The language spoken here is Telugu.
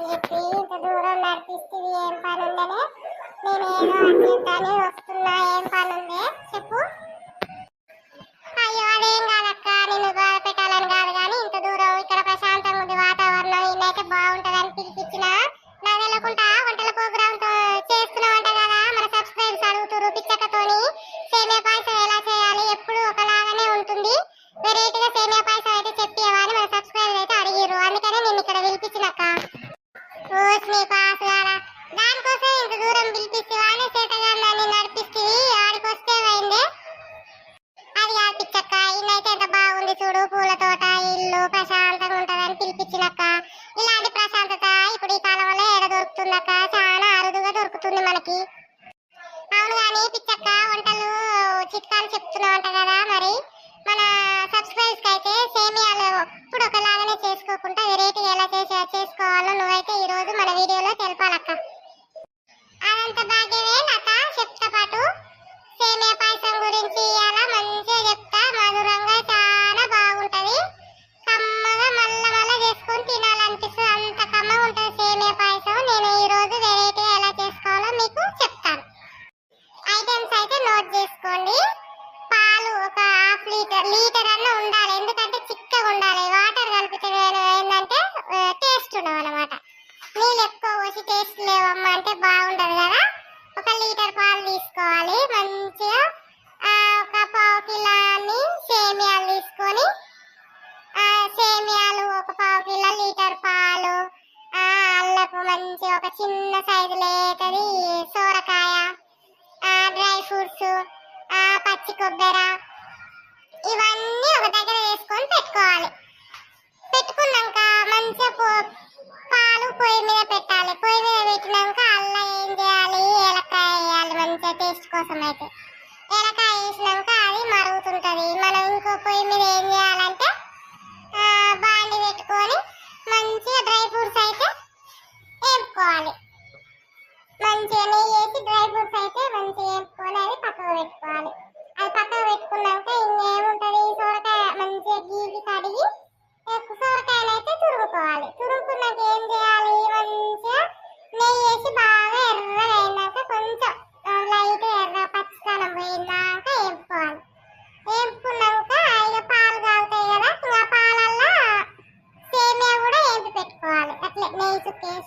చెప్పి ఇంత దూరం నడిపిస్తుంది ఏం పని ఉందనే నేను ఏదో అర్జెంట్ వస్తున్నా ఏం పని ఉంది చెప్పు. అయ్యో అదేం కాదక్క నేను బాధ పెట్టాలని కాదు కానీ ఇంత దూరం ఇక్కడ ప్రశాంతంగా ఉంది వాతావరణం ఇన్నైతే బాగుంటదని పిలిపించిన నాకు తెలియకుండా వంటల ప్రోగ్రామ్ చేస్తున్నావంట కదా మన సబ్స్క్రైబర్స్ అడుగుతున్నారు పిచ్చకతోని సేమియా పాయసం ఎలా చేయాలి ఎప్పుడు ఒకలాగానే ఉంటుంది వెరైటీగా సేమియా పాయసం అయితే చెప్పేవని మన సబ్స్క్రైబర్ అయితే అడిగిరు అందుకనే నేను ఇక్కడ పిలిపించినక్క. ఓస్ని పాస్ గారా దానికోసం ఇంత దూరం పిలిపిస్తేవాని చేతగాన్ని నడిపిస్తే ఆడికొస్తే అయిందే అది కాదు పిచ్చక్క ఇన్నైతే ఎంత బాగుంది చూడు పూల తోట ఇల్లు ప్రశాంతంగా ఉంటదని పిలిపించినక్క. ఇలాంటి ప్రశాంతత ఇప్పుడు ఈ కాలంలో ఎడ దొరుకుతుందక్క చాలా అరుదుగా దొరుకుతుంది మనకి. అవును కానీ పిచ్చక్క వంటలు చిట్కాలు చెప్తున్నావంట కదా మరి మన సబ్స్క్రైబర్స్ కి అయితే సేమియాలు ఎప్పుడు ఒకలాగానే చేసుకోకుండా వెరైటీగా ఎలా చేసుకోవాలో నువ్వైతే ఈ రోజు మన వీడియోలో తెలపాలక్క. అదంత భాగ్యమే నాక చెప్తా పాటు సేమియా పాయసం గురించి అలా మంచిగా చెప్తా మధురంగా చాలా బాగుంటది కమ్మగా మళ్ళా చేసుకొని తినాలనిపిస్తుంది అంత కమ్మగా ఉంటుంది సేమియా పాయసం. నేను ఈ రోజు వెరైటీగా ఎలా చేసుకోవాలో మీకు చెప్తాను. ఐటమ్స్ అయితే నోట్ చేసుకోండి. పాలు ఒక హాఫ్ లీటర్ అన్న ఉండాలి ఎందుకంటే చిక్కగా ఉండాలి వాటర్ కలిపితే ఏంటంటే టేస్ట్ ఉండవు అనమాట. నీళ్ళు ఎక్కువ పోసి టేస్ట్ లేవమ్మా అంటే బాగుండదు కదా. ఒక లీటర్ పాలు తీసుకోవాలి మంచిగా ఒక పావు కిలోని సేమియాలు తీసుకొని సేమియాలు ఒక పావు కిలో లీటర్ పాలు అల్లపు మంచి ఒక చిన్న సైజు లేతది సోరకాయ డ్రై ఫ్రూట్స్ పచ్చి కొబ్బరి ఇవన్నీ ఒక దగ్గర వేసుకొని పెట్టుకోవాలి. పెట్టుకున్నాక మంచిగా పాలు పొయ్యి మీద పెట్టాలి. పొయ్యి మీద పెట్టినాక అల్లం ఏం చేయాలి ఏలకాయ వేయాలి మంచిగా టేస్ట్ కోసం. అయితే ఏలకాయ వేసినాక అది మరుగుతుంటది మనం ఇంకో పొయ్యి మీద ఏం చేయాలి